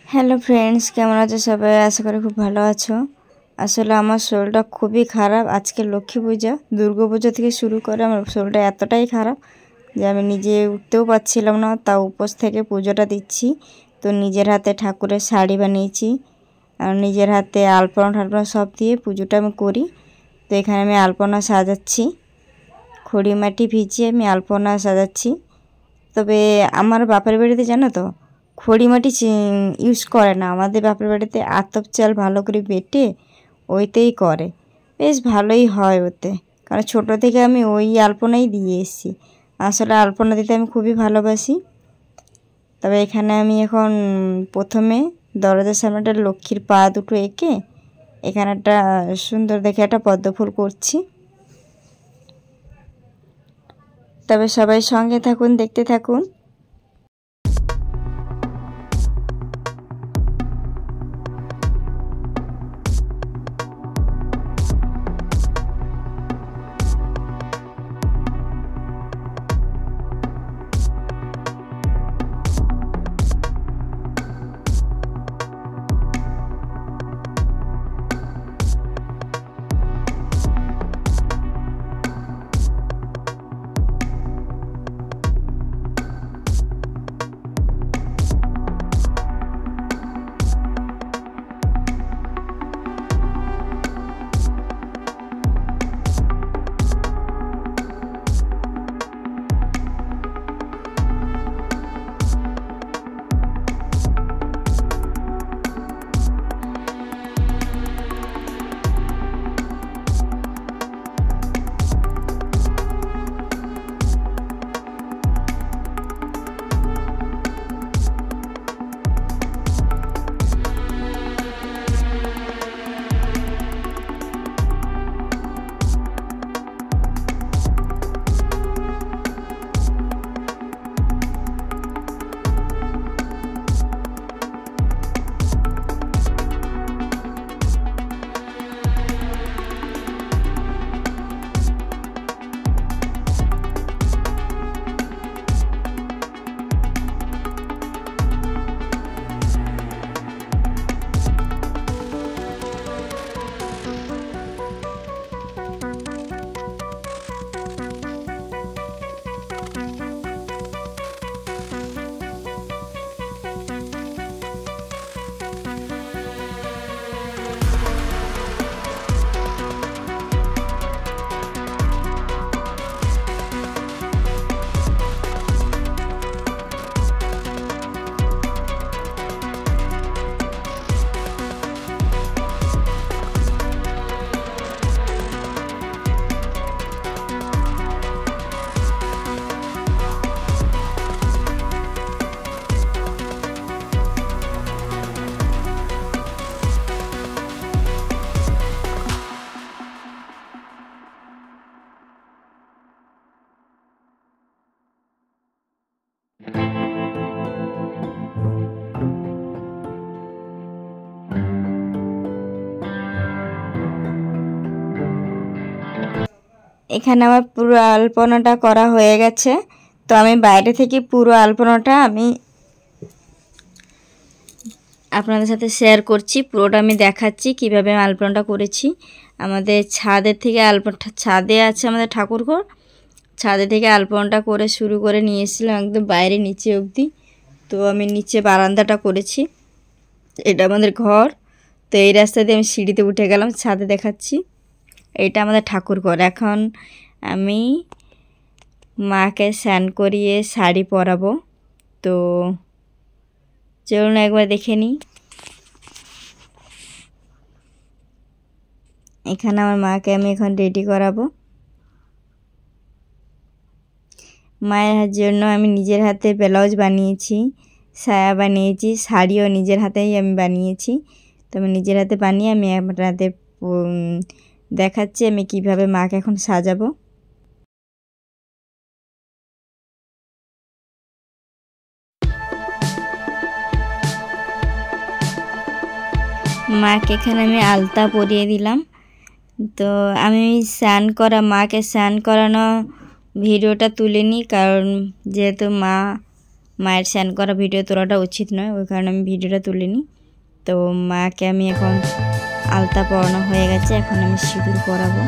Hello friends, কেমন আছো সবাই? আশা করি খুব ভালো আছো। আসলে আমার শরীরটা খুবই খারাপ। আজকে লক্ষ্মী পূজা, দুর্গা পূজা থেকে শুরু করে আমার শরীরটা এতটাই খারাপ যে আমি নিজে উঠতেও পারছিলাম না। তাও উপোস থেকে পুজোটা দিচ্ছি। তো নিজের হাতে ঠাকুরের শাড়ি বানিয়েছি আর নিজের হাতে আলপনা ঠালপনা সব দিয়ে পুজোটা আমি করি। তো এখানে আমি আলপনা সাজাচ্ছি, খড়ি মাটি ভিজিয়ে আমি আলপনা সাজাচ্ছি। তবে আমার বাপের বাড়িতে জানো তো খড়ি মাটি ইউজ করে না। আমাদের বাপের বাড়িতে আতপ চাল ভালো করে বেটে ওইতেই করে, বেশ ভালোই হয় ওতে। কারণ ছোটো থেকে আমি ওই আলপনাই দিয়ে এসেছি। আসলে আলপনা দিতে আমি খুবই ভালোবাসি। তবে এখানে আমি এখন প্রথমে দরজার সামনে একটা লক্ষ্মীর পা দুটো এঁকে এখানে একটা সুন্দর দেখে একটা পদ্ম ফুল করছি। তবে সবাই সঙ্গে থাকুন, দেখতে থাকুন। এখানে আমার পুরো আলপনাটা করা হয়ে গেছে। তো আমি বাইরে থেকে পুরো আলপনাটা আমি আপনাদের সাথে শেয়ার করছি। পুরোটা আমি দেখাচ্ছি কিভাবে আমি আলপনাটা করেছি। আমাদের ছাদের থেকে ছাদে আছে আমাদের ঠাকুরঘর, ছাদে থেকে আলপনাটা করে শুরু করে নিয়ে এসেছিলাম একদম বাইরে নিচে অবধি। তো আমি নিচে বারান্দাটা করেছি, এটা আমাদের ঘর। তো এই রাস্তা দিয়ে আমি সিঁড়িতে উঠে গেলাম, ছাদে দেখাচ্ছি। এটা আমাদের ঠাকুরঘর। এখন আমি মাকে স্নান করিয়ে শাড়ি পরাবো। তো চলুন একবার দেখে নিই। এখানে আমার মাকে আমি এখন রেডি করাবো। মায়ের জন্য আমি নিজের হাতে ব্লাউজ বানিয়েছি, সায়া বানিয়েছি, শাড়িও নিজের হাতেই আমি বানিয়েছি। তো আমি নিজের হাতে বানিয়ে আমি আপনাদের দেখাচ্ছি আমি কিভাবে মাকে এখন সাজাবো। মাকে এখানে আমি আলতা পরিয়ে দিলাম। তো আমি স্নান করা মাকে স্নান করানো ভিডিওটা তুলে নিই, কারণ যেহেতু মা মায়ের স্নান করা ভিডিও তোলাটা উচিত নয়, ওই কারণে আমি ভিডিওটা তুলিনি। তো মাকে আমি এখন আলতা পরানো হয়ে গেছে, এখন আমি সিঁদুর পরাবো।